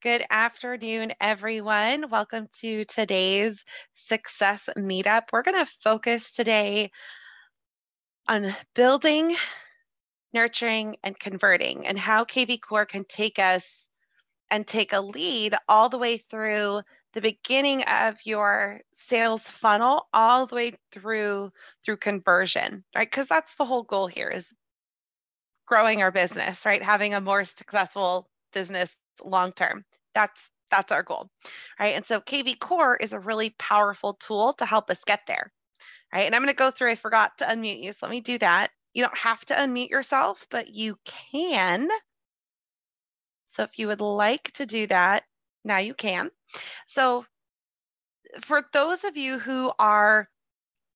Good afternoon, everyone. Welcome to today's success meetup. We're going to focus today on building, nurturing, and converting, and how KV Core can take us and take a lead all the way through the beginning of your sales funnel, all the way through conversion, right? Because that's the whole goal here, is growing our business, right? Having a more successful business long term. That's our goal, right? And so KV Core is a really powerful tool to help us get there, right? And I'm going to go through, I forgot to unmute you, so let me do that. You don't have to unmute yourself, but you can. So if you would like to do that, now you can. So for those of you who are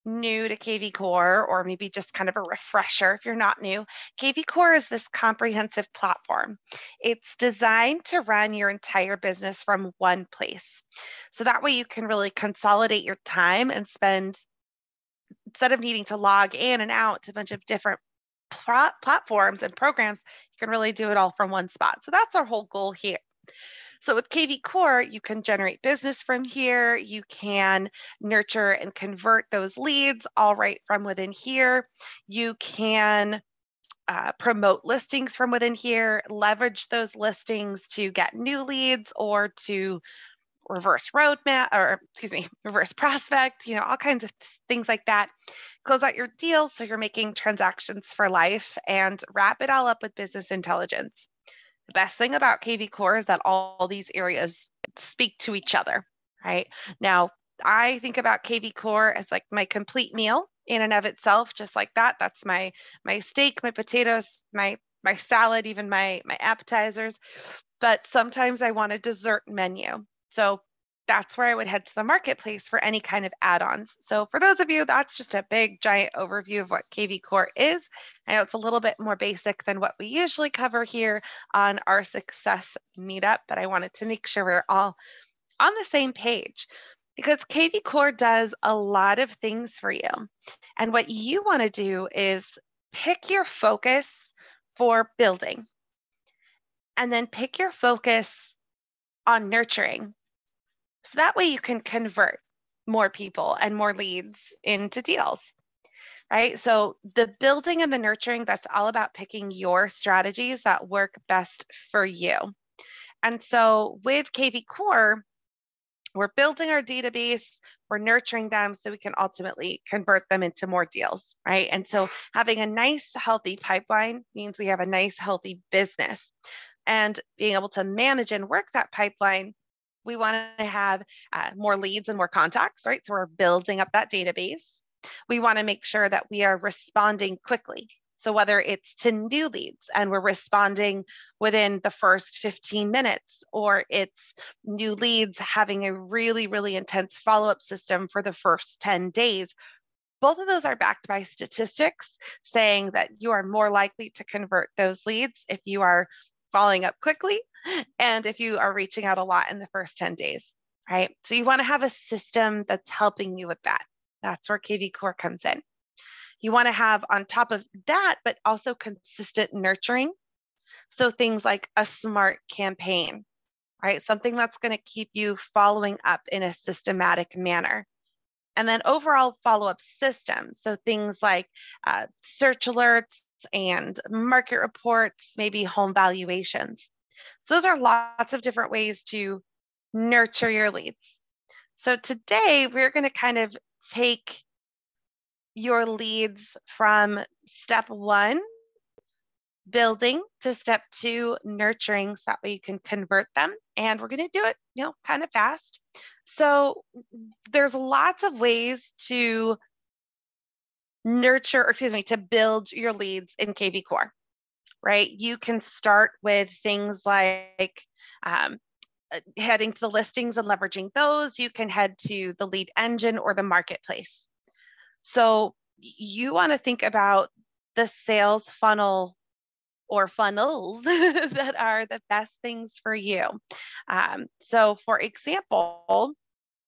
new to KV Core, or maybe just kind of a refresher if you're not new, KV Core is this comprehensive platform. It's designed to run your entire business from one place. So that way you can really consolidate your time and spend, instead of needing to log in and out to a bunch of different platforms and programs, you can really do it all from one spot. So that's our whole goal here. So with KV Core, you can generate business from here. You can nurture and convert those leads all right from within here. You can promote listings from within here, leverage those listings to get new leads or to reverse roadmap, or reverse prospect, all kinds of things like that. Close out your deals so you're making transactions for life, and wrap it all up with business intelligence. The best thing about KV Core is that all these areas speak to each other, right? Now, I think about KV Core as like my complete meal in and of itself, just like that. That's my steak, my potatoes, my salad, even my appetizers. But sometimes I want a dessert menu. So that's where I would head to the marketplace for any kind of add-ons. So for those of you, that's just a big, giant overview of what KV Core is. I know it's a little bit more basic than what we usually cover here on our success meetup, but I wanted to make sure we're all on the same page, because KV Core does a lot of things for you. And what you want to do is pick your focus for building, and then pick your focus on nurturing. So that way you can convert more people and more leads into deals, right? So the building and the nurturing, that's all about picking your strategies that work best for you. And so with KV Core, we're building our database, we're nurturing them so we can ultimately convert them into more deals, right? And so having a nice, healthy pipeline means we have a nice, healthy business. And being able to manage and work that pipeline, we want to have more leads and more contacts, right? So we're building up that database. We want to make sure that we are responding quickly. So whether it's to new leads and we're responding within the first 15 minutes, or it's new leads having a really, really intense follow-up system for the first 10 days, both of those are backed by statistics saying that you are more likely to convert those leads if you are following up quickly and if you are reaching out a lot in the first 10 days, right? So you want to have a system that's helping you with that. That's where KV Core comes in. You want to have on top of that, but also consistent nurturing. So things like a smart campaign, right? Something that's going to keep you following up in a systematic manner. And then overall follow-up systems. So things like search alerts and market reports, maybe home valuations. So those are lots of different ways to nurture your leads. So today we're going to kind of take your leads from step 1, building, to step 2, nurturing, so that way you can convert them. And we're going to do it, kind of fast. So there's lots of ways to to build your leads in KV Core, right? You can start with things like heading to the listings and leveraging those. You can head to the lead engine or the marketplace. So you want to think about the sales funnel or funnels that are the best things for you. So for example,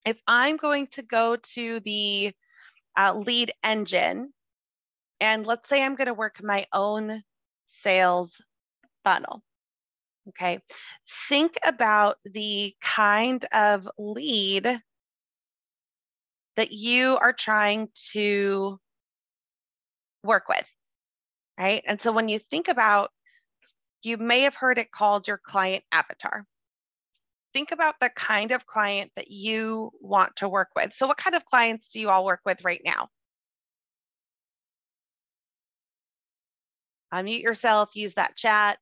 if I'm going to go to the lead engine, and let's say I'm going to work my own sales funnel, Okay. Think about the kind of lead that you are trying to work with, right? And so when you think about, you may have heard it called your client avatar. Think about the kind of client that you want to work with. So what kind of clients do you all work with right now? Unmute yourself, use that chat.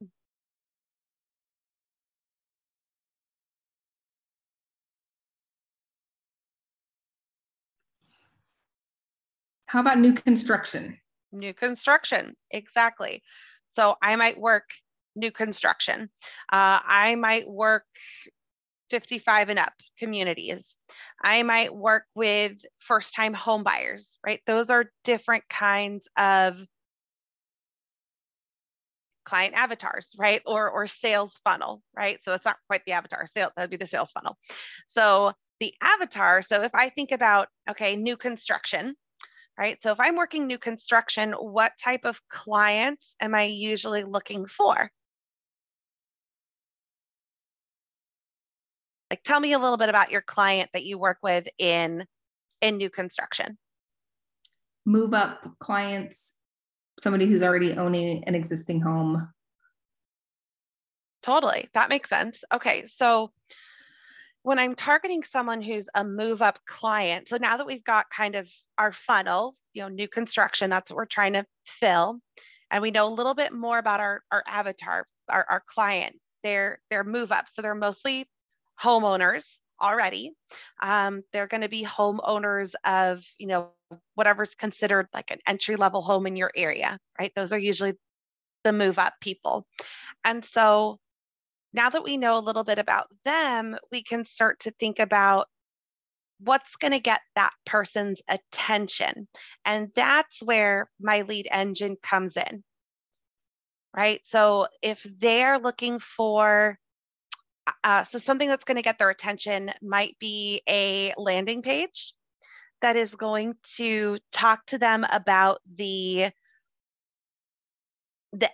How about new construction? New construction, exactly. So I might work new construction. I might work 55 and up communities. I might work with first-time home buyers, right? Those are different kinds of client avatars, right? Or sales funnel, right? So that's not quite the avatar, sale, that'd be the sales funnel. So the avatar, so if I think about, okay, new construction, right? So if I'm working new construction, what type of clients am I usually looking for? Like, tell me a little bit about your client that you work with in new construction. Move up clients, somebody who's already owning an existing home. Totally, that makes sense. Okay, so when I'm targeting someone who's a move up client, so now that we've got kind of our funnel, new construction, that's what we're trying to fill. And we know a little bit more about our avatar, our client, they're move up. So they're mostly homeowners already. They're going to be homeowners of, whatever's considered like an entry level home in your area, right? Those are usually the move up people. And so now that we know a little bit about them, we can start to think about what's going to get that person's attention. And that's where my lead engine comes in, right? So if they're looking for, so something that's going to get their attention might be a landing page that is going to talk to them about the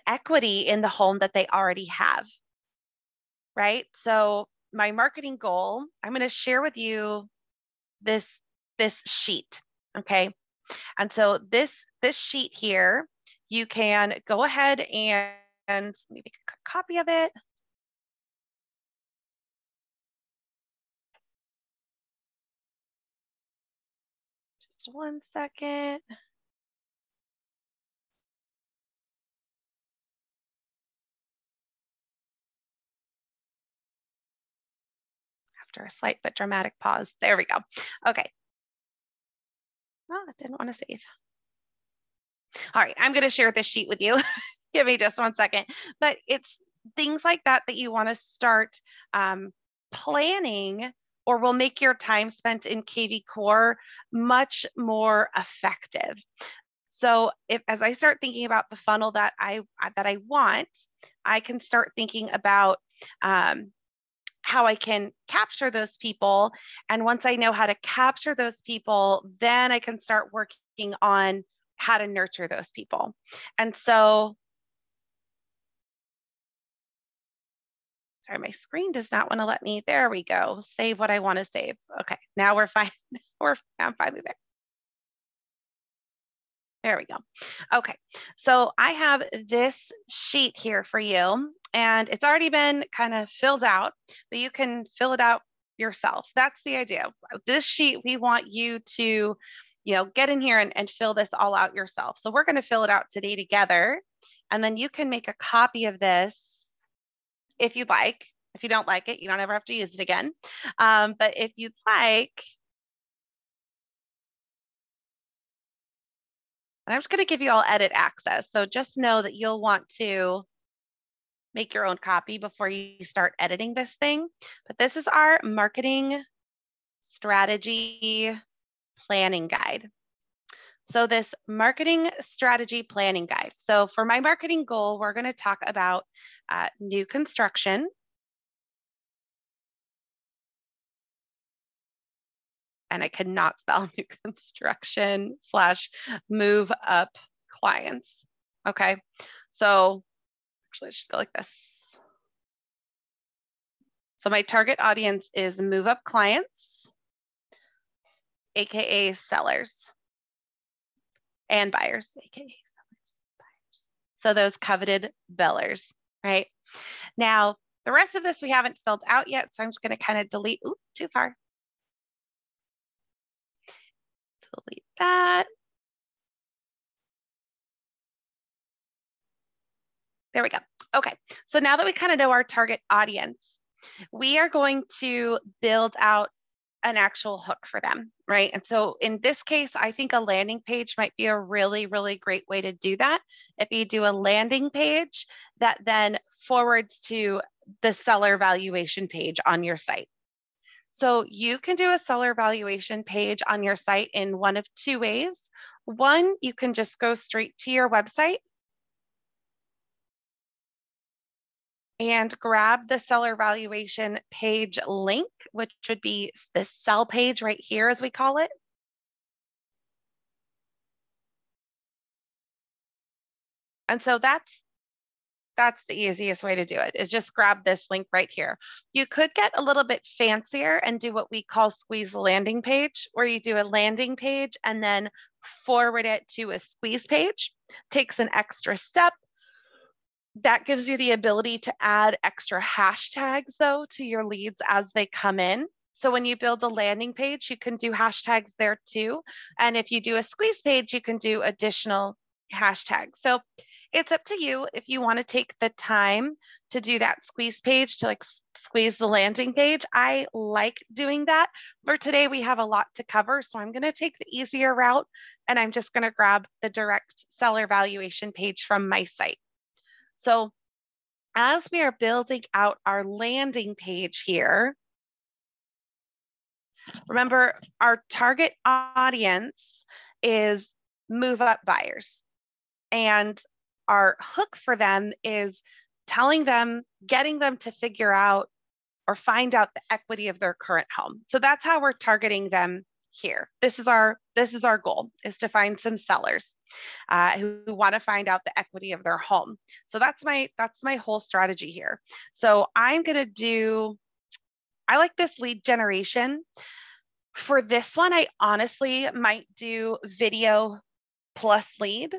equity in the home that they already have, right? So my marketing goal, I'm going to share with you this sheet, okay? And so this sheet here, you can go ahead and maybe make a copy of it. Just one second. After a slight but dramatic pause. There we go. Okay. Oh, I didn't want to save. All right, I'm going to share this sheet with you. Give me just one second. But it's things like that that you want to start planning, or will make your time spent in KV Core much more effective. So as I start thinking about the funnel that I want, I can start thinking about how I can capture those people. And once I know how to capture those people, then I can start working on how to nurture those people. And so, sorry, my screen does not want to let me, there we go, save what I want to save. Okay, now we're fine. I'm finally there. There we go. Okay, so I have this sheet here for you, and it's already been kind of filled out, but you can fill it out yourself. That's the idea. This sheet, we want you to, get in here and fill this all out yourself. So we're going to fill it out today together, and then you can make a copy of this if you'd like. If you don't like it, you don't ever have to use it again. But if you'd like, and I'm just going to give you all edit access. So just know that you'll want to make your own copy before you start editing this thing. But this is our marketing strategy planning guide. So this marketing strategy planning guide. So for my marketing goal, we're going to talk about new construction. And I cannot spell new construction / move up clients. Okay, so actually I should go like this. So my target audience is move up clients, AKA sellers, and buyers, AKA sellers, buyers. So those coveted billers, right? Now, the rest of this we haven't filled out yet, so I'm just going to kind of delete, ooh, too far. Delete that. There we go. Okay, so now that we kind of know our target audience, we are going to build out an actual hook for them, right? And so in this case, I think a landing page might be a really, really great way to do that. If you do a landing page that then forwards to the seller valuation page on your site. So you can do a seller valuation page on your site in one of two ways. One, you can just go straight to your website and grab the seller valuation page link, which would be this sell page right here, as we call it. And so that's the easiest way to do it, is just grab this link right here. You could get a little bit fancier and do what we call squeeze the landing page, where you do a landing page and then forward it to a squeeze page. Takes an extra step. That gives you the ability to add extra hashtags, though, to your leads as they come in. So when you build a landing page, you can do hashtags there too. And if you do a squeeze page, you can do additional hashtags. So it's up to you if you want to take the time to do that squeeze page, to like squeeze the landing page. I like doing that. For today, we have a lot to cover, so I'm going to take the easier route, and I'm just going to grab the direct seller valuation page from my site. So as we are building out our landing page here, remember our target audience is move up buyers. And our hook for them is telling them, getting them to figure out or find out the equity of their current home. So that's how we're targeting them here. This is our goal, is to find some sellers who want to find out the equity of their home. So that's my whole strategy here. So I'm going to do, I like this lead generation. For this one, I honestly might do video plus lead.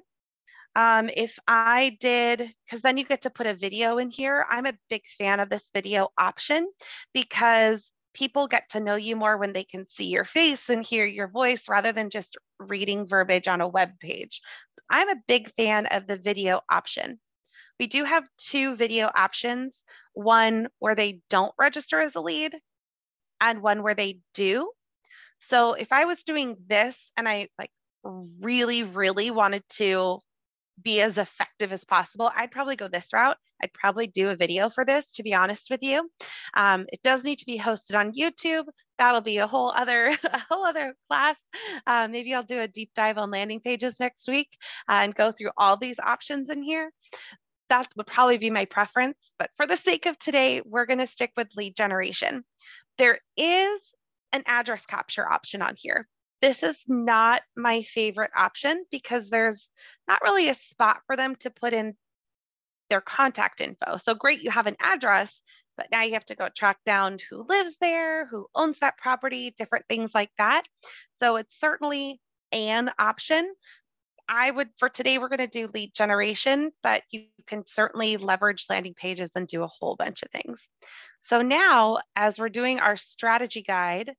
If I did, because then you get to put a video in here. I'm a big fan of this video option because people get to know you more when they can see your face and hear your voice rather than just reading verbiage on a web page. So I'm a big fan of the video option. We do have two video options, one where they don't register as a lead and one where they do. So if I was doing this and I like really, really wanted to be as effective as possible, I'd probably go this route. I'd probably do a video for this, to be honest with you. It does need to be hosted on YouTube. That'll be a whole other class. Maybe I'll do a deep dive on landing pages next week and go through all these options in here. That would probably be my preference. But for the sake of today, we're going to stick with lead generation. There is an address capture option on here. This is not my favorite option because there's not really a spot for them to put in their contact info. So great, you have an address, but now you have to go track down who lives there, who owns that property, different things like that. So it's certainly an option. For today, we're going to do lead generation, but you can certainly leverage landing pages and do a whole bunch of things. So now, as we're doing our strategy guide,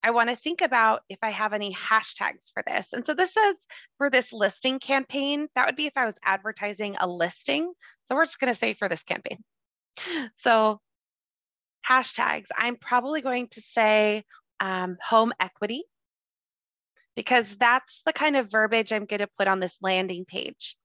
I want to think about if I have any hashtags for this. And so this is for this listing campaign. That would be if I was advertising a listing. So we're just going to say for this campaign. So hashtags, I'm probably going to say home equity, because that's the kind of verbiage I'm going to put on this landing page.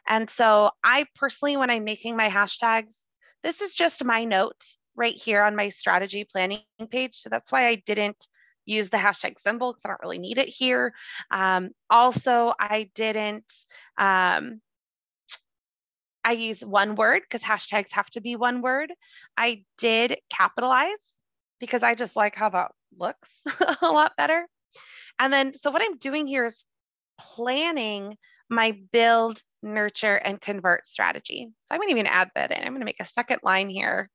And so I personally, when I'm making my hashtags, this is just my note right here on my strategy planning page. So that's why I didn't use the hashtag symbol, because I don't really need it here. Also, I didn't, I use one word because hashtags have to be one word. I did capitalize because I just like how that looks a lot better. And then, so what I'm doing here is planning my build, nurture, and convert strategy. So I'm going to even add that in. I'm going to make a second line here.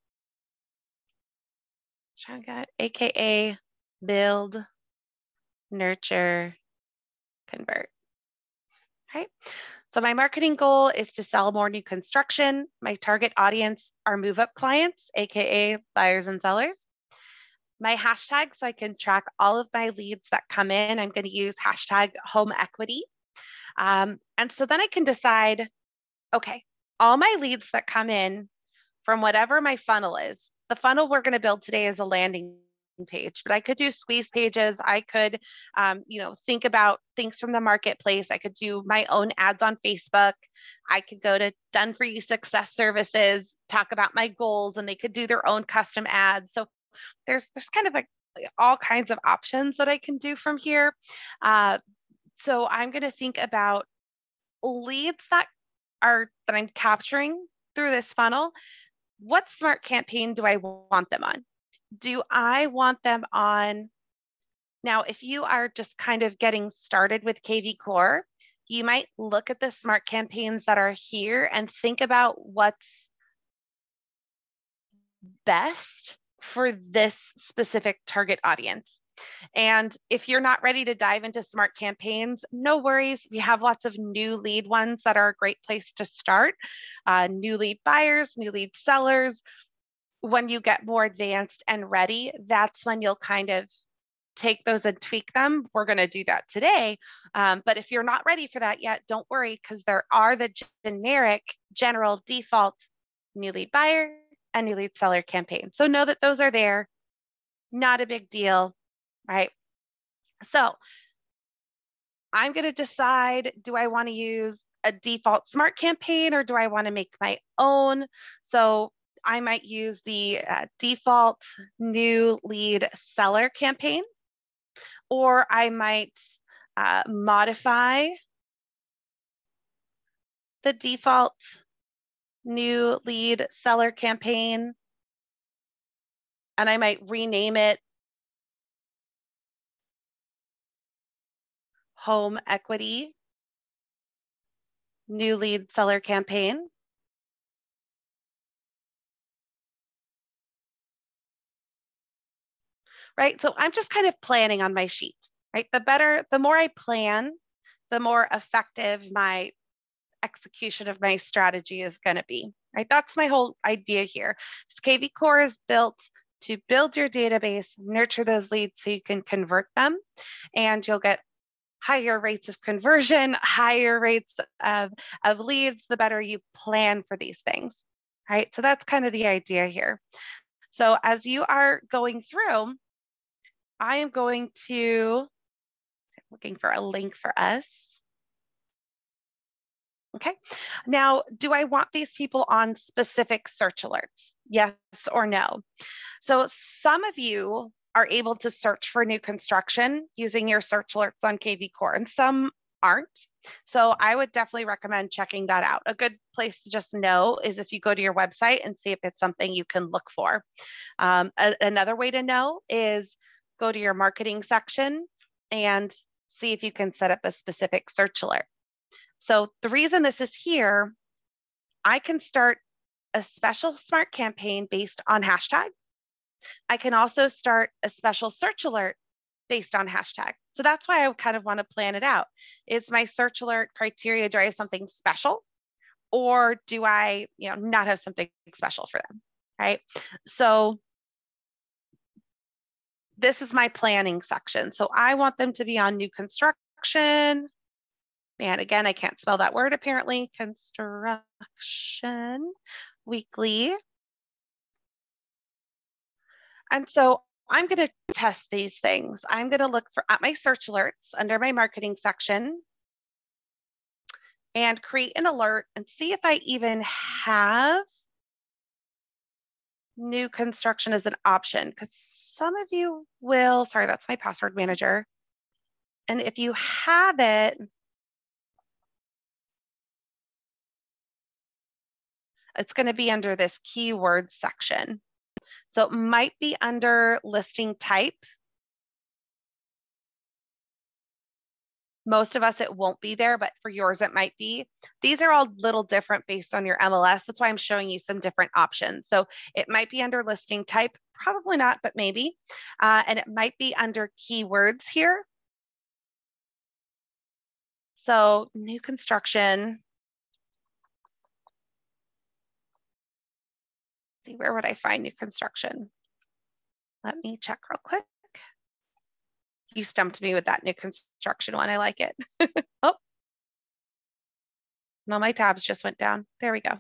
AKA Build, Nurture, Convert. Right. So my marketing goal is to sell more new construction. My target audience are move-up clients, AKA buyers and sellers. My hashtag, so I can track all of my leads that come in, I'm going to use hashtag home equity. And so then I can decide, okay, all my leads that come in from whatever my funnel is, the funnel we're going to build today is a landing page, but I could do squeeze pages. I could, think about things from the marketplace. I could do my own ads on Facebook. I could go to Done For You Success Services, talk about my goals, and they could do their own custom ads. So there's kind of all kinds of options that I can do from here. So I'm going to think about leads that I'm capturing through this funnel. What smart campaign do I want them on? Do I want them on? Now, if you are just kind of getting started with KV Core, you might look at the smart campaigns that are here and think about what's best for this specific target audience. And if you're not ready to dive into smart campaigns, no worries. We have lots of new lead ones that are a great place to start. New lead buyers, new lead sellers. When you get more advanced and ready, that's when you'll kind of take those and tweak them. We're going to do that today. But if you're not ready for that yet, don't worry, because there are the generic, general default new lead buyer and new lead seller campaign. So know that those are there. Not a big deal, right? So I'm going to decide, do I want to use a default smart campaign or do I want to make my own? So I might use the default new lead seller campaign, or I might modify the default new lead seller campaign, and I might rename it Home Equity New Lead Seller Campaign. Right? So I'm just kind of planning on my sheet, right? The more I plan, the more effective my execution of my strategy is going to be, right? That's my whole idea here. KV Core is built to build your database, nurture those leads so you can convert them, and you'll get higher rates of conversion, higher rates of leads, the better you plan for these things, right? So that's kind of the idea here. So as you are going through, I am going to, looking for a link for us. Okay. Now, do I want these people on specific search alerts? Yes or no? So some of you are able to search for new construction using your search alerts on KV Core, and some aren't. So I would definitely recommend checking that out. A good place to just know is if you go to your website and see if it's something you can look for. Another way to know is go to your marketing section and see if you can set up a specific search alert. So the reason this is here, I can start a special smart campaign based on hashtag. I can also start a special search alert based on hashtag. So that's why I kind of want to plan it out. Is my search alert criteria, do I have something special? Or do I, not have something special for them, right? So this is my planning section. So I want them to be on new construction. And again, I can't spell that word apparently. Construction weekly. And so I'm going to test these things. I'm going to look at my search alerts under my marketing section and create an alert and see if I even have new construction as an option, because some of you will, sorry, that's my password manager. And if you have it, it's going to be under this keyword section. So it might be under listing type, Most of us, it won't be there, but for yours, it might be. These are all a little different based on your MLS. That's why I'm showing you some different options. So it might be under listing type, probably not, but maybe. And it might be under keywords here. So new construction. See, where would I find new construction? Let me check real quick. You stumped me with that new construction one. I like it. Oh, no, my tabs just went down. There we go.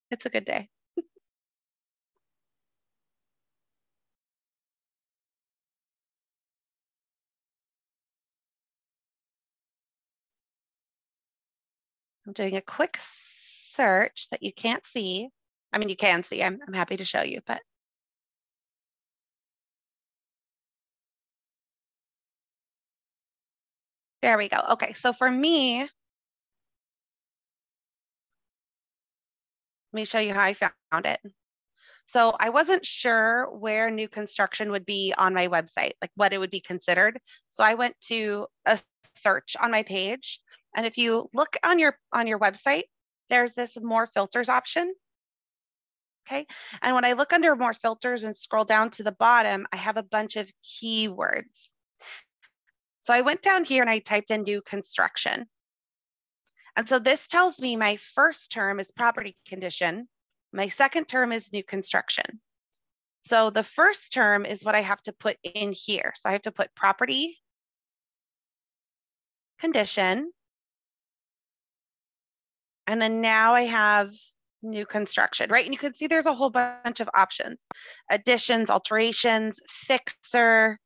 It's a good day. I'm doing a quick search that you can't see. I mean, you can see. I'm happy to show you, but there we go. Okay, so for me, let me show you how I found it. So I wasn't sure where new construction would be on my website, like what it would be considered. So I went to a search on my page. And if you look on your website, there's this more filters option. Okay. And when I look under more filters and scroll down to the bottom, I have a bunch of keywords. So I went down here and I typed in new construction. And so this tells me my first term is property condition. My second term is new construction. So the first term is what I have to put in here. So I have to put property condition. And then now I have new construction, right? And you can see there's a whole bunch of options: additions, alterations, fixer,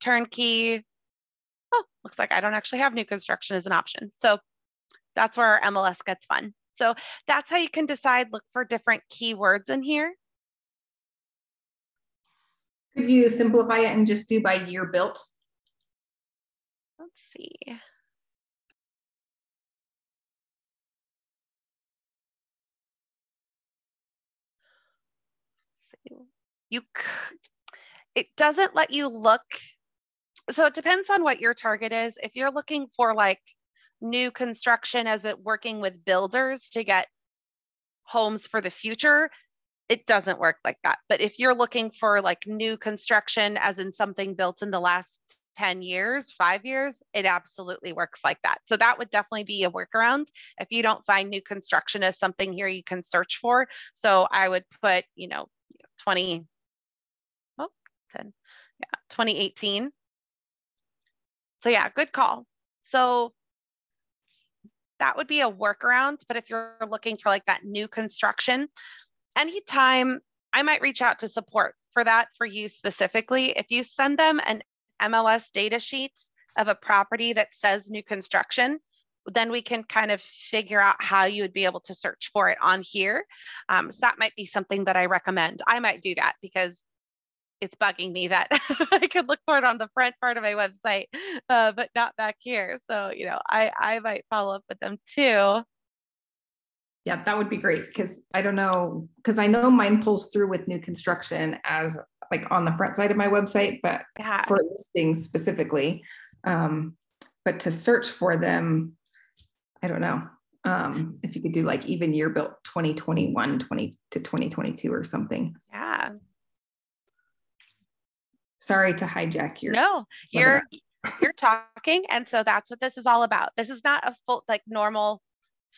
turnkey. Oh, looks like I don't actually have new construction as an option. So that's where our MLS gets fun. So that's how you can decide, look for different keywords in here. Could you simplify it and just do by year built? Let's see. It doesn't let you look. So it depends on what your target is. If you're looking for like new construction as it working with builders to get homes for the future, it doesn't work like that. But if you're looking for like new construction as in something built in the last 10 years, 5 years, it absolutely works like that. So that would definitely be a workaround if you don't find new construction as something here you can search for. So I would put, 2018. So yeah, good call. So that would be a workaround. But if you're looking for like that new construction, anytime I might reach out to support for that for you specifically. If you send them an MLS data sheet of a property that says new construction, then we can kind of figure out how you would be able to search for it on here. So that might be something that I recommend. I might do that because it's bugging me that I could look for it on the front part of my website, but not back here. So, I might follow up with them too. Yeah, that would be great, because I don't know, because I know mine pulls through with new construction as like on the front side of my website, but yeah, for listings specifically. But to search for them, I don't know. If you could do like even year built 2021, 20 to 2022 or something. Yeah. Sorry to hijack your. No, you're talking. And so that's what this is all about. This is not a full, like normal,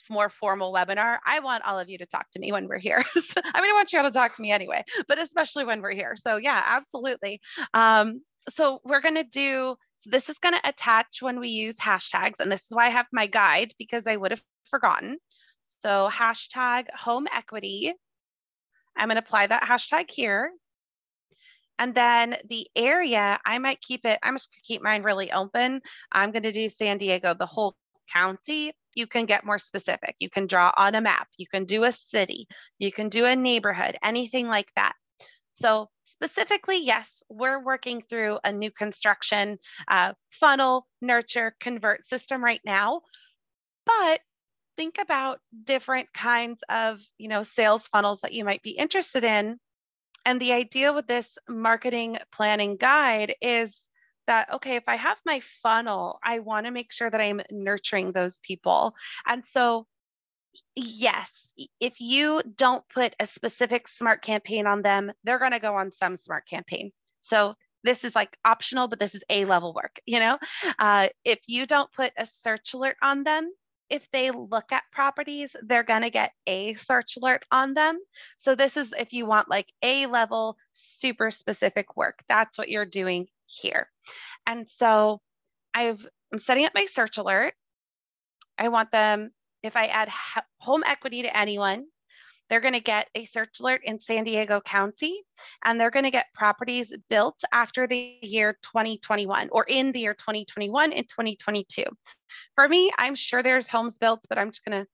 more formal webinar. I want all of you to talk to me when we're here. I mean, I want you all to talk to me anyway, but especially when we're here. So yeah, absolutely. So we're going to do, so this is going to attach when we use hashtags. And this is why I have my guide, because I would have forgotten. So hashtag home equity. I'm going to apply that hashtag here. And then the area, I might keep it, I'm just going to keep mine really open. I'm going to do San Diego, the whole county. You can get more specific. You can draw on a map. You can do a city. You can do a neighborhood, anything like that. So specifically, yes, we're working through a new construction funnel, nurture, convert system right now. But think about different kinds of, sales funnels that you might be interested in. And the idea with this marketing planning guide is that, okay, if I have my funnel, I want to make sure that I'm nurturing those people. And so, yes, if you don't put a specific smart campaign on them, they're going to go on some smart campaign. So this is like optional, but this is A-level work, you know? If you don't put a search alert on them, if they look at properties, they're going to get a search alert on them. So this is if you want like A-level, super specific work. That's what you're doing here. And so I'm setting up my search alert. I want them, if I add home equity to anyone, they're going to get a search alert in San Diego County, and they're going to get properties built after the year 2021 or in the year 2021 and 2022. For me, I'm sure there's homes built, but I'm just going to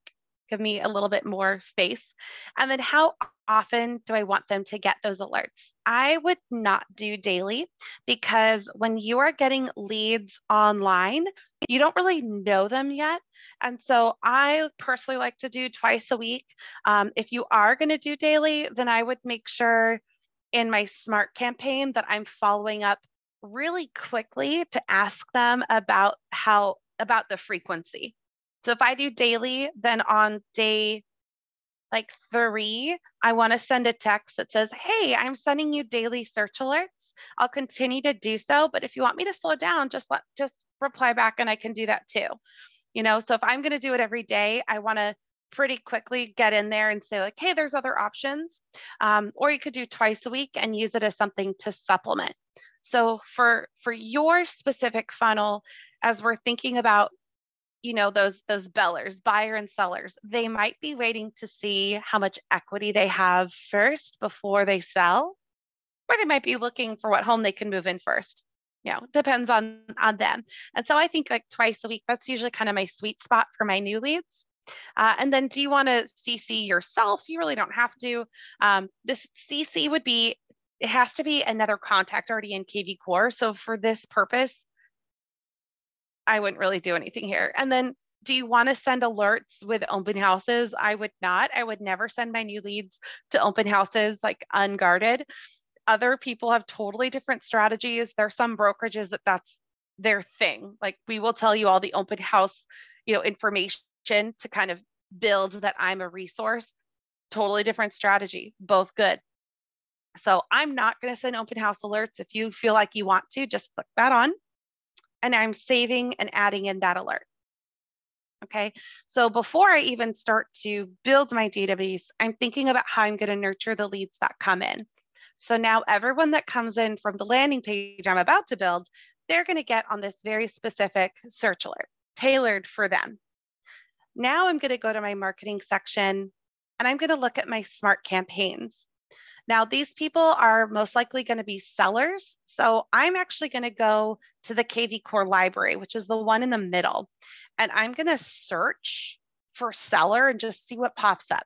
give me a little bit more space. And then how often do I want them to get those alerts? I would not do daily, because when you are getting leads online, you don't really know them yet. And so I personally like to do twice a week. If you are going to do daily, then I would make sure in my smart campaign that I'm following up really quickly to ask them about the frequency. So if I do daily, then on day like 3, I want to send a text that says, hey, I'm sending you daily search alerts. I'll continue to do so, but if you want me to slow down, just reply back and I can do that too. You know, so if I'm going to do it every day, I want to pretty quickly get in there and say like, hey, there's other options. Or you could do twice a week and use it as something to supplement. So for your specific funnel, as we're thinking about, you know, those bellers, buyer and sellers, they might be waiting to see how much equity they have first before they sell, or they might be looking for what home they can move in first. You know, depends on them. And so I think like twice a week, that's usually kind of my sweet spot for my new leads. And then do you want to CC yourself? You really don't have to. This CC would be, it has to be another contact already in KV Core. So for this purpose, I wouldn't really do anything here. And then do you want to send alerts with open houses? I would not. I would never send my new leads to open houses like unguarded. Other people have totally different strategies. There's some brokerages that's their thing. Like we will tell you all the open house, you know, information to kind of build that I'm a resource. Totally different strategy, both good. So I'm not going to send open house alerts. If you feel like you want to, just click that on. And I'm saving and adding in that alert. Okay, so before I even start to build my database, I'm thinking about how I'm going to nurture the leads that come in. So now everyone that comes in from the landing page I'm about to build, they're going to get on this very specific search alert, tailored for them. Now I'm going to go to my marketing section and I'm going to look at my smart campaigns. Now, these people are most likely going to be sellers. So I'm actually going to go to the KV Core library, which is the one in the middle. And I'm going to search for seller and just see what pops up.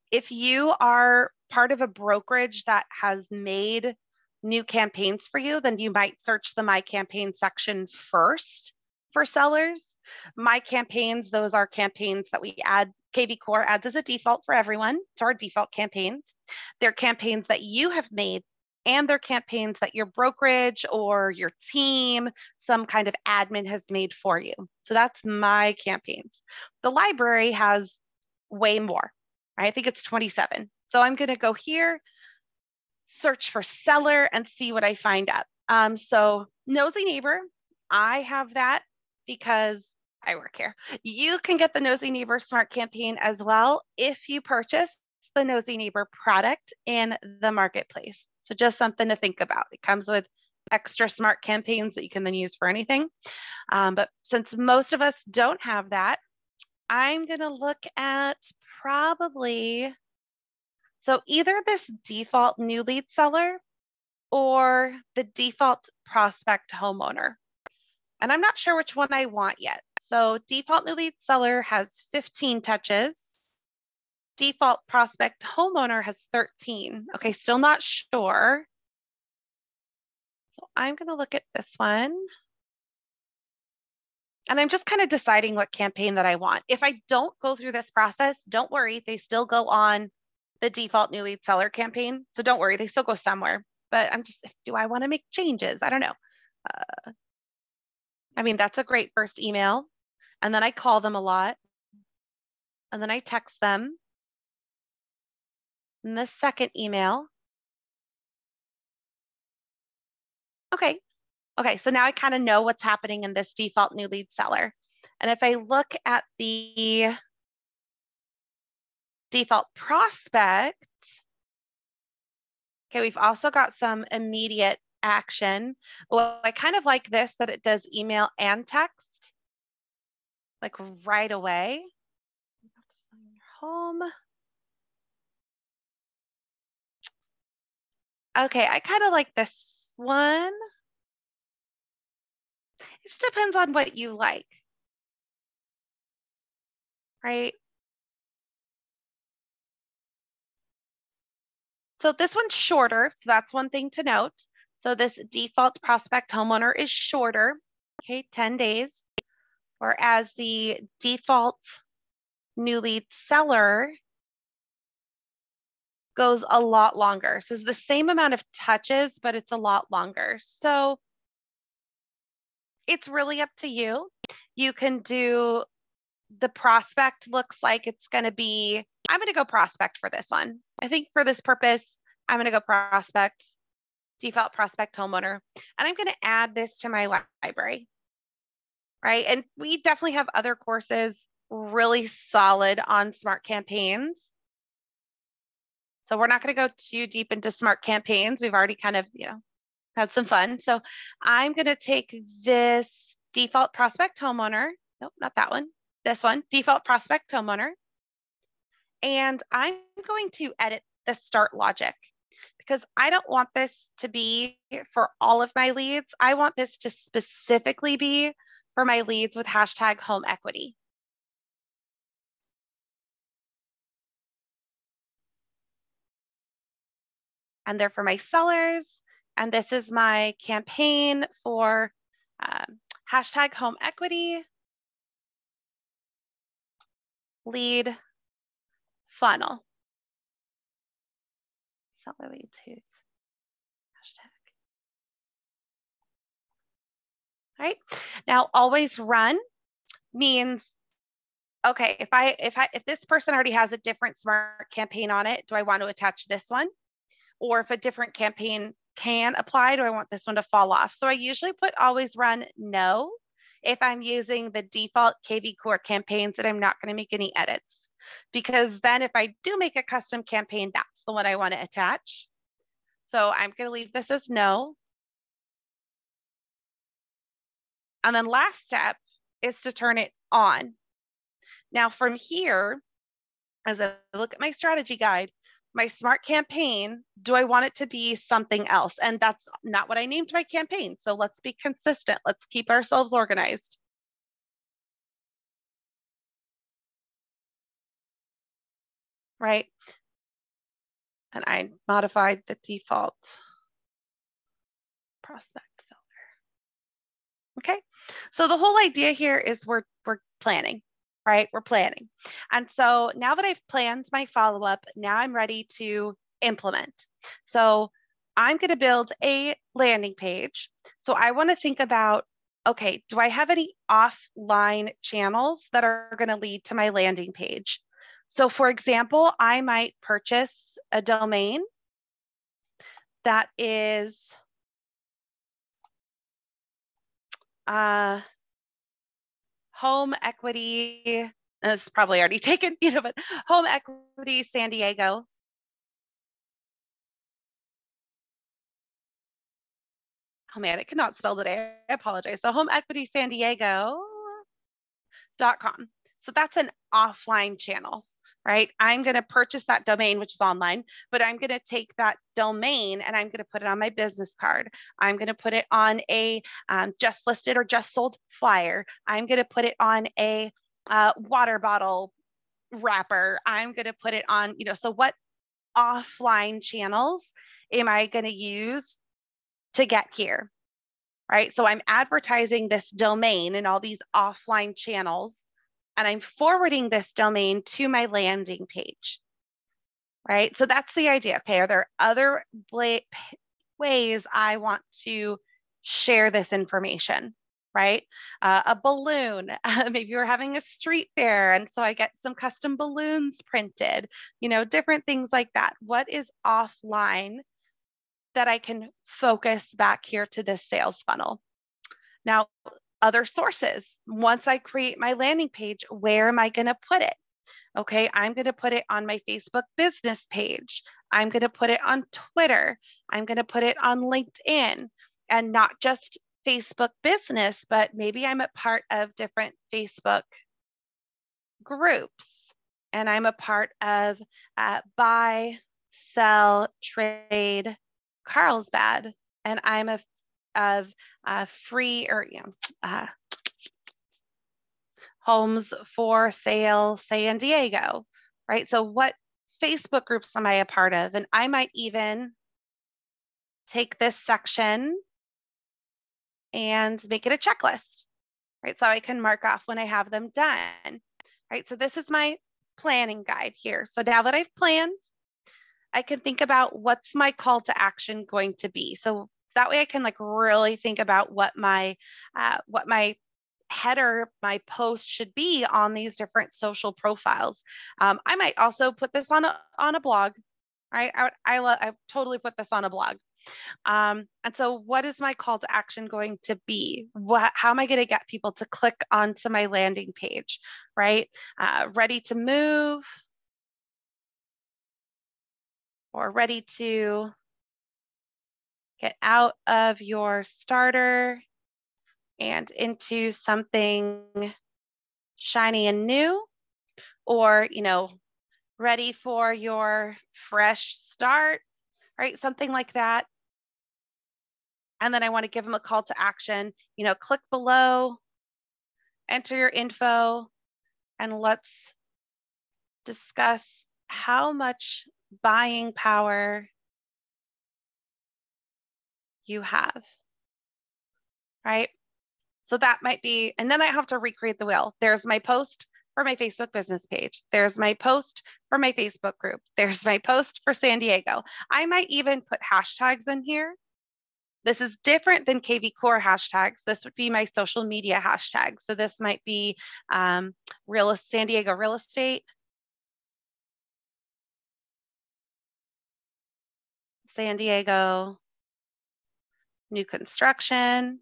If you are part of a brokerage that has made new campaigns for you, then you might search the My Campaign section first for sellers. My Campaigns, those are campaigns that we add. KV Core adds as a default for everyone to our default campaigns. They're campaigns that you have made, and they're campaigns that your brokerage or your team, some kind of admin has made for you. So that's My Campaigns. The library has way more. I think it's 27. So I'm going to go here, search for seller, and see what I find up. So Nosy Neighbor, I have that because I work here. You can get the Nosy Neighbor Smart Campaign as well if you purchase the Nosy Neighbor product in the marketplace. So just something to think about. It comes with extra smart campaigns that you can then use for anything. But since most of us don't have that, I'm going to look at probably, so either this default new lead seller or the default prospect homeowner. And I'm not sure which one I want yet. So default new lead seller has 15 touches. Default prospect homeowner has 13. Okay, still not sure. So I'm going to look at this one. And I'm just kind of deciding what campaign that I want. If I don't go through this process, don't worry, they still go on the default new lead seller campaign. So don't worry, they still go somewhere. but do I want to make changes? I don't know. I mean, that's a great first email. And then I call them a lot. And then I text them. And the second email. Okay. Okay, so now I kind of know what's happening in this default new lead seller. And if I look at the default prospect, okay, we've also got some immediate action. Well, I kind of like this, that it does email and text, like right away. Home. Okay, I kind of like this one. It just depends on what you like, right? So this one's shorter, so that's one thing to note. So this default prospect homeowner is shorter, okay, 10 days, whereas the default new lead seller goes a lot longer. So it's the same amount of touches, but it's a lot longer. So it's really up to you. You can do the prospect looks like it's going to be, I'm going to go prospect for this one. I think for this purpose, I'm going to go prospect, default prospect homeowner, and I'm going to add this to my library, right? And we definitely have other courses really solid on smart campaigns. So we're not going to go too deep into smart campaigns. We've already kind of, had some fun. So I'm going to take this default prospect homeowner. Nope, not that one. This one, default prospect homeowner. And I'm going to edit the start logic because I don't want this to be for all of my leads. I want this to specifically be for my leads with hashtag home equity. And they're for my sellers. And this is my campaign for hashtag home equity lead funnel. Seller leads who's hashtag. All right. Now always run means, okay, if this person already has a different smart campaign on it, do I want to attach this one? Or if a different campaign can apply, do I want this one to fall off? So I usually put always run no if I'm using the default KV Core campaigns that I'm not going to make any edits. Because then if I do make a custom campaign, that's the one I want to attach. So I'm going to leave this as no. And then last step is to turn it on. Now from here, as I look at my strategy guide, my smart campaign, do I want it to be something else? And that's not what I named my campaign. So let's be consistent. Let's keep ourselves organized. Right? And I modified the default prospect seller. Okay. So the whole idea here is we're planning, right? We're planning. And so now that I've planned my follow-up, now I'm ready to implement. So I'm going to build a landing page. So I want to think about, okay, do I have any offline channels that are going to lead to my landing page? So for example, I might purchase a domain that is home equity, it's probably already taken, but home equity San Diego. Oh man, I cannot spell today. I apologize. So homeequitysandiego.com. So that's an offline channel, right? I'm going to purchase that domain, which is online, but I'm going to take that domain and I'm going to put it on my business card. I'm going to put it on a just listed or just sold flyer. I'm going to put it on a water bottle wrapper. I'm going to put it on, so what offline channels am I going to use to get here, right? So I'm advertising this domain in all these offline channels, and I'm forwarding this domain to my landing page, right? So that's the idea. Okay, are there other ways I want to share this information, right? A balloon, maybe we're having a street fair, and so I get some custom balloons printed, different things like that. What is offline that I can focus back here to this sales funnel? Now, other sources. Once I create my landing page, where am I going to put it? Okay, I'm going to put it on my Facebook business page. I'm going to put it on Twitter. I'm going to put it on LinkedIn, and not just Facebook business, but maybe I'm a part of different Facebook groups, and I'm a part of buy, sell, trade, Carlsbad, and I'm of free or homes for sale San Diego, right? So what Facebook groups am I a part of? And I might even take this section and make it a checklist, right? So I can mark off when I have them done, right? So this is my planning guide here. So now that I've planned, I can think about what's my call to action going to be. So that way I can really think about what my header, my post should be on these different social profiles. I might also put this on a blog, right? I totally put this on a blog. And so what is my call to action going to be? How am I going to get people to click onto my landing page, right? Ready to move, or ready to get out of your starter and into something shiny and new, or, ready for your fresh start, right? Something like that. And then I want to give them a call to action, click below, enter your info, and let's discuss how much buying power you have, right? So that might be, and then I have to recreate the wheel. There's my post for my Facebook business page. There's my post for my Facebook group. There's my post for San Diego. I might even put hashtags in here. This is different than KV Core hashtags. This would be my social media hashtag. So this might be San Diego real estate, San Diego new construction,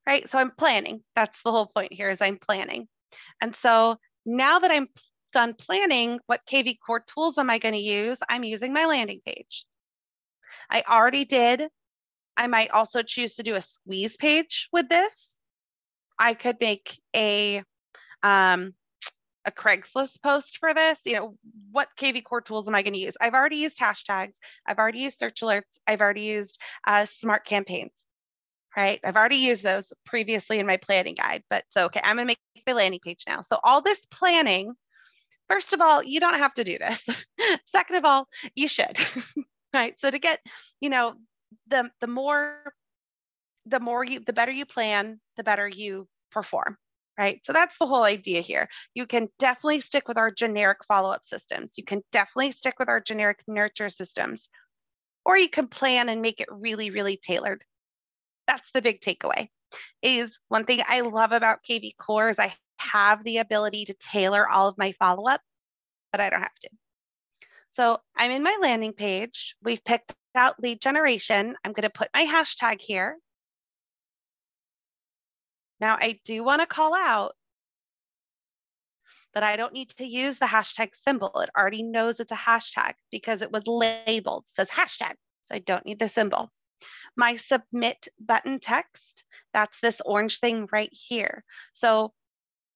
right? So I'm planning. That's the whole point here, is I'm planning. And so now that I'm done planning, what KV Core tools am I going to use? I'm using my landing page. I already did. I might also choose to do a squeeze page with this. I could make a Craigslist post for this. What KV Core tools am I going to use? I've already used hashtags. I've already used search alerts. I've already used smart campaigns, right? I've already used those previously in my planning guide, but so, okay, I'm going to make the landing page now. So all this planning, first of all, you don't have to do this. Second of all, you should, right? So to get, the better you plan, the better you perform, right? So that's the whole idea here. You can definitely stick with our generic follow-up systems. You can definitely stick with our generic nurture systems, or you can plan and make it really, really tailored. That's the big takeaway. Is one thing I love about KV Core is I have the ability to tailor all of my follow-up, but I don't have to. So I'm in my landing page. We've picked out lead generation. I'm going to put my hashtag here. Now I do want to call out that I don't need to use the hashtag symbol. It already knows it's a hashtag because it was labeled, it says hashtag. So I don't need the symbol. My submit button text, that's this orange thing right here. So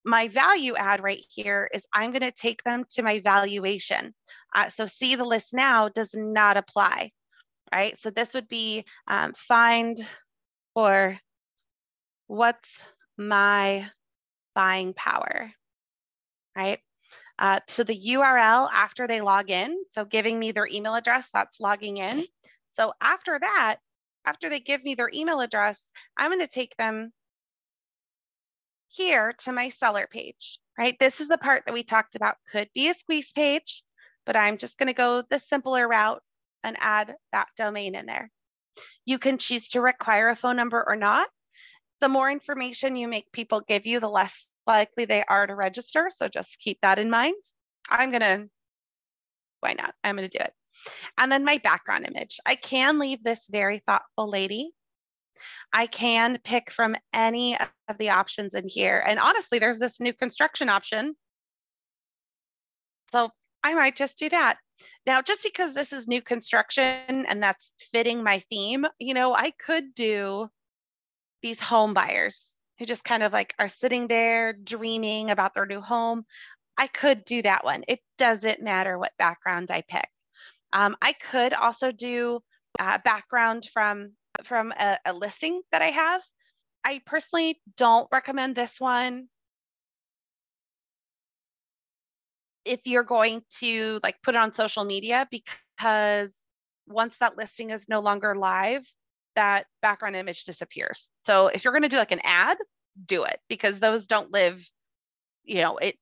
my value add right here is I'm going to take them to my valuation. So see the list now does not apply, right? So this would be find or what's my buying power, right? So the URL after they log in, so giving me their email address, that's logging in. So after that, after they give me their email address, I'm going to take them here to my seller page. right? This is the part that we talked about could be a squeeze page, but I'm just going to go the simpler route and add that domain in there. You can choose to require a phone number or not. The more information you make people give you, the less likely they are to register. So just keep that in mind. Why not? I'm going to do it. And then my background image. I can leave this very thoughtful lady. I can pick from any of the options in here. And honestly, there's this new construction option. So I might just do that. Now, just because this is new construction and that's fitting my theme, I could do these home buyers who just kind of like are sitting there dreaming about their new home. I could do that one. It doesn't matter what background I pick. I could also do background from a listing that I have. I personally don't recommend this one if you're going to like put it on social media, because once that listing is no longer live, that background image disappears. So if you're going to do like an ad, do it, because those don't live,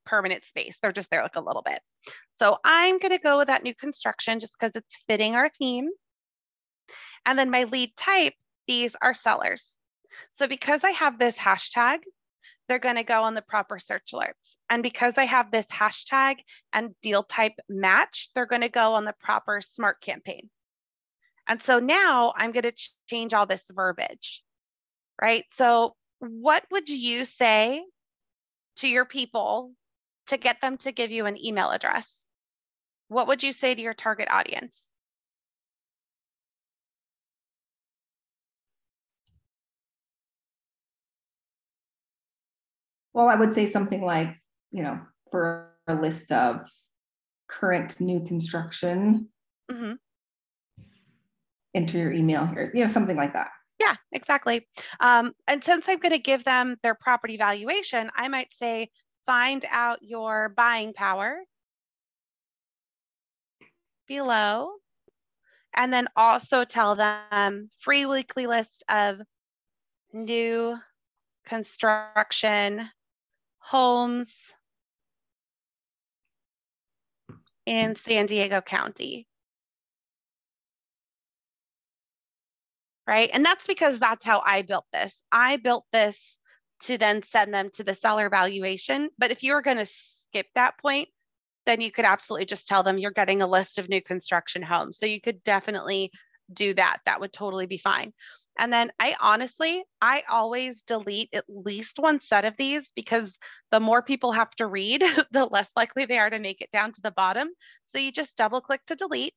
permanent space. They're just there like a little bit. So I'm going to go with that new construction just because it's fitting our theme. And then my lead type, these are sellers. So because I have this hashtag, they're going to go on the proper search alerts. And because I have this hashtag and deal type match, they're going to go on the proper smart campaign. And so now I'm going to change all this verbiage, right? So what would you say to your people to get them to give you an email address? What would you say to your target audience? Well, I would say something like, for a list of current new construction, enter your email here, something like that. Yeah, exactly. And since I'm going to give them their property valuation, I might say, find out your buying power below, and then also tell them free weekly list of new construction homes in San Diego County. Right? And that's because that's how I built this. I built this to then send them to the seller valuation. But if you were going to skip that point, then you could absolutely just tell them you're getting a list of new construction homes. So you could definitely do that. That would totally be fine. And then I always delete at least one set of these, because the more people have to read, the less likely they are to make it down to the bottom. So you just double click to delete,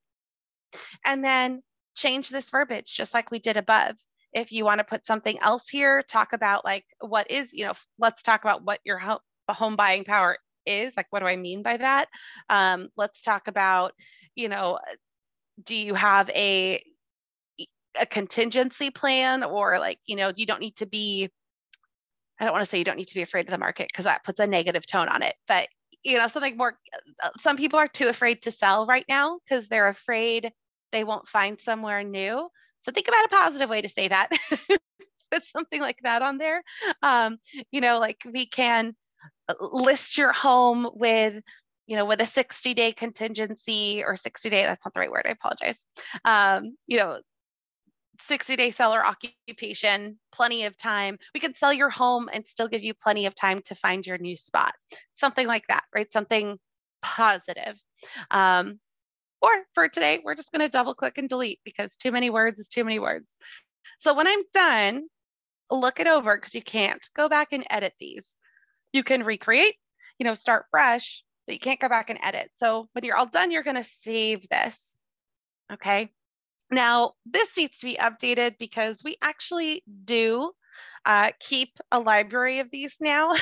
and then change this verbiage just like we did above. If you want to put something else here, talk about like what is, let's talk about what your home buying power is. Like, what do I mean by that? Let's talk about, do you have a contingency plan, or like, you don't need to be, I don't want to say you don't need to be afraid of the market, because that puts a negative tone on it, but something more, some people are too afraid to sell right now because they're afraid they won't find somewhere new. So think about a positive way to say that. Put something like that on there. Like we can list your home with, with a 60-day contingency, or 60-day, that's not the right word, I apologize. 60-day seller occupation, plenty of time. We can sell your home and still give you plenty of time to find your new spot. Something like that, right? Something positive. Or for today, we're just going to double click and delete, because too many words is too many words. So when I'm done, look it over, because you can't go back and edit these. You can recreate, start fresh, but you can't go back and edit. So when you're all done, you're going to save this. Okay. Now, this needs to be updated, because we actually do keep a library of these now.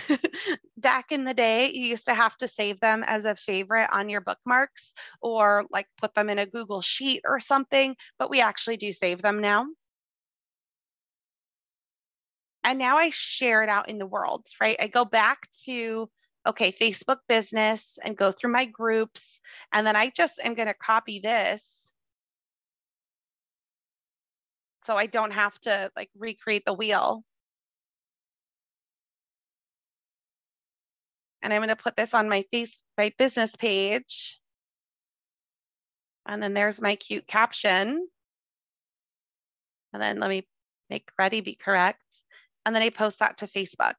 Back in the day, you used to have to save them as a favorite on your bookmarks, or like put them in a Google Sheet or something, but we actually do save them now. And now I share it out in the world, right? I go back to, okay, Facebook business, and go through my groups. And then I just am going to copy this, so I don't have to like recreate the wheel. And I'm going to put this on my business page. And then there's my cute caption. And then let me make ready be correct. And then I post that to Facebook,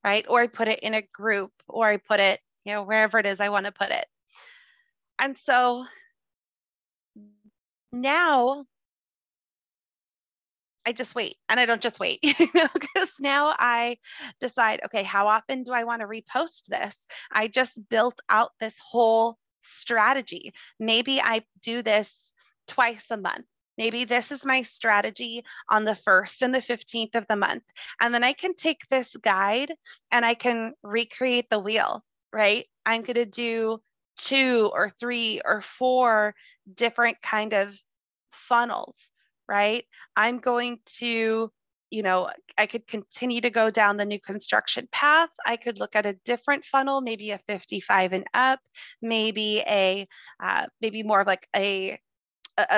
right? Or I put it in a group, or I put it, wherever it is I want to put it. And so now I just wait, and I don't just wait, because now I decide, okay, how often do I want to repost this? I just built out this whole strategy. Maybe I do this twice a month. Maybe this is my strategy on the 1st and the 15th of the month. And then I can take this guide and I can recreate the wheel, right? I'm going to do 2 or 3 or 4 different kind of funnels, right? I'm going to, I could continue to go down the new construction path. I could look at a different funnel, maybe a 55 and up, maybe maybe more of like a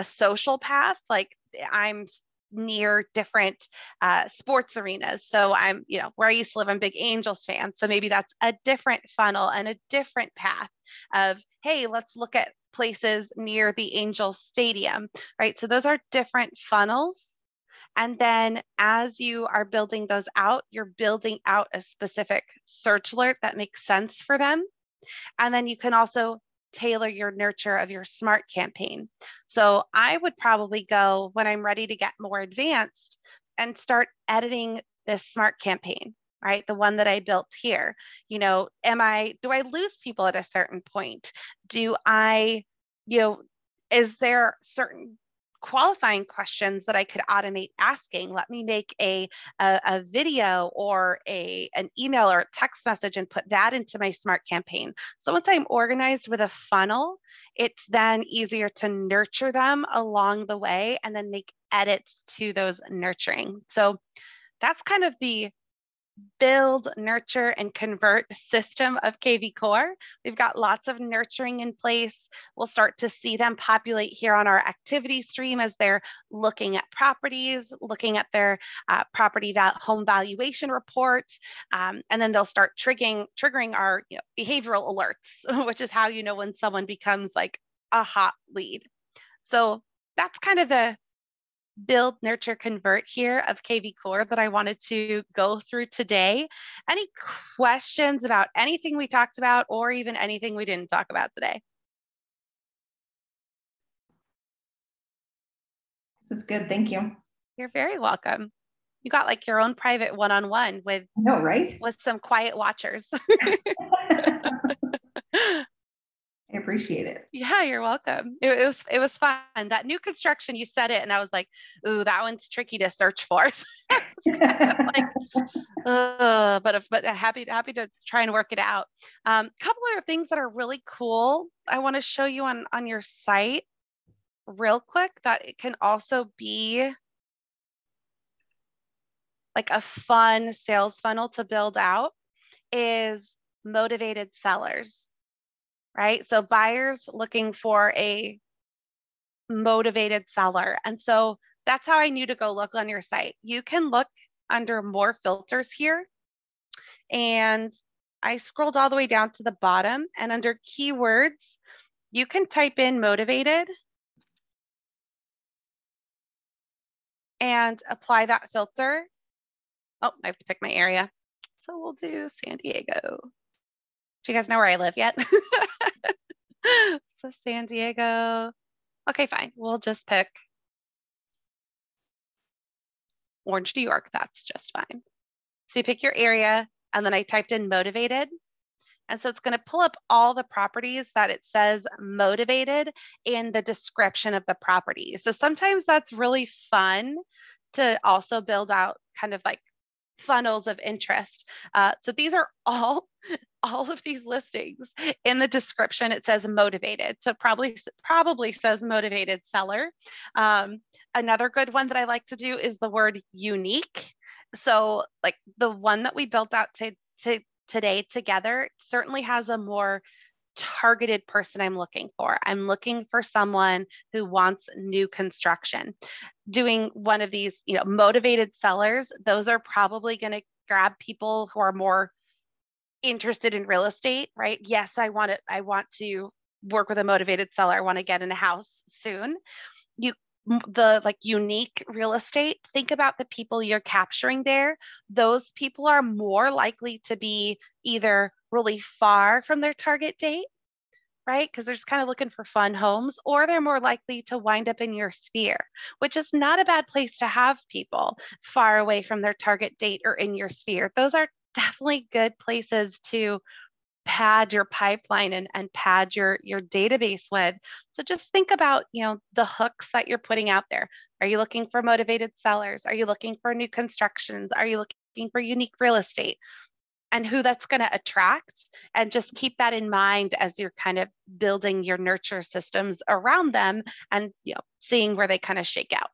social path. Like I'm near different sports arenas. So I'm, where I used to live, I'm a big Angels fan. So maybe that's a different funnel and a different path of, hey, let's look at places near the Angels Stadium, right? So those are different funnels. And then as you are building those out, you're building out a specific search alert that makes sense for them. And then you can also tailor your nurture of your SMART campaign. So I would probably go, when I'm ready to get more advanced, and start editing this SMART campaign, right? The one that I built here. Do I lose people at a certain point? Do I, is there certain qualifying questions that I could automate asking? Let me make a video or an email or a text message and put that into my SMART campaign. So once I'm organized with a funnel, it's then easier to nurture them along the way and then make edits to those nurturing. So that's kind of the build, nurture, and convert system of KV Core. We've got lots of nurturing in place. We'll start to see them populate here on our activity stream as they're looking at properties, looking at their home valuation reports, and then they'll start triggering our behavioral alerts, which is how you know when someone becomes like a hot lead. So that's kind of the build, nurture, convert here of KV Core that I wanted to go through today. Any questions about anything we talked about or even anything we didn't talk about today? This is good. Thank you. You're very welcome. You got like your own private one-on-one with, right? With some quiet watchers. I appreciate it. Yeah, you're welcome. It was fun. That new construction, you said it, and I was like, ooh, that one's tricky to search for. Like, but happy to try and work it out. Couple of things that are really cool I want to show you on your site real quick, that it can also be like a fun sales funnel to build out, is motivated sellers, right? So buyers looking for a motivated seller. And so that's how I knew to go look on your site. You can look under more filters here. And I scrolled all the way down to the bottom, and under keywords, you can type in motivated and apply that filter. Oh, I have to pick my area. So we'll do San Diego. Do you guys know where I live yet? So San Diego. Okay, fine. We'll just pick Orange, New York. That's just fine. So you pick your area, and then I typed in motivated. And so it's going to pull up all the properties that it says motivated in the description of the property. So sometimes that's really fun to also build out kind of like funnels of interest. So these are all of these listings. In the description, it says motivated. So probably says motivated seller. Another good one that I like to do is the word unique. So like the one that we built out today together certainly has a more targeted person I'm looking for. I'm looking for someone who wants new construction. Doing one of these, motivated sellers, those are probably going to grab people who are more interested in real estate, right? Yes, I want to work with a motivated seller. I want to get in a house soon. The like unique real estate, think about the people you're capturing there. Those people are more likely to be either really far from their target date, right? Because they're just kind of looking for fun homes, or they're more likely to wind up in your sphere, which is not a bad place to have people far away from their target date or in your sphere. Those are definitely good places to pad your pipeline and pad your database with. So just think about, the hooks that you're putting out there. Are you looking for motivated sellers? Are you looking for new constructions? Are you looking for unique real estate? And who that's going to attract, and just keep that in mind as you're kind of building your nurture systems around them, and seeing where they kind of shake out.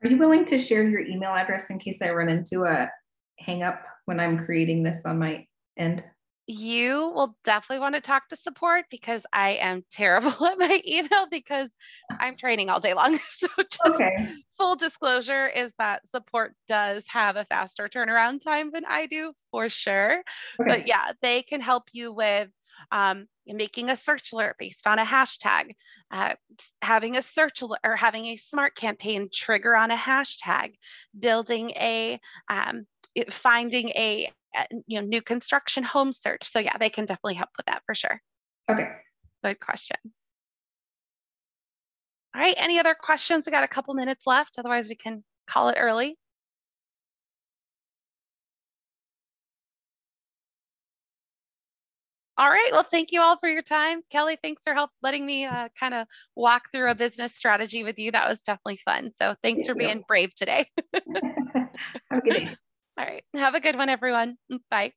Are you willing to share your email address in case I run into a hang up when I'm creating this on my end? You will definitely want to talk to support, because I am terrible at my email because I'm training all day long. So just Okay. full disclosure is that support does have a faster turnaround time than I do, for sure. Okay. But yeah, they can help you with making a search alert based on a hashtag, having a search alert or having a smart campaign trigger on a hashtag, building finding a new construction home search. So yeah, they can definitely help with that for sure. Okay. Good question. All right. Any other questions? We got a couple minutes left. Otherwise, we can call it early. All right. Well, thank you all for your time. Kelly, thanks for letting me kind of walk through a business strategy with you. That was definitely fun. So thanks for being brave today. Have a good day. All right. Have a good one, everyone. Bye.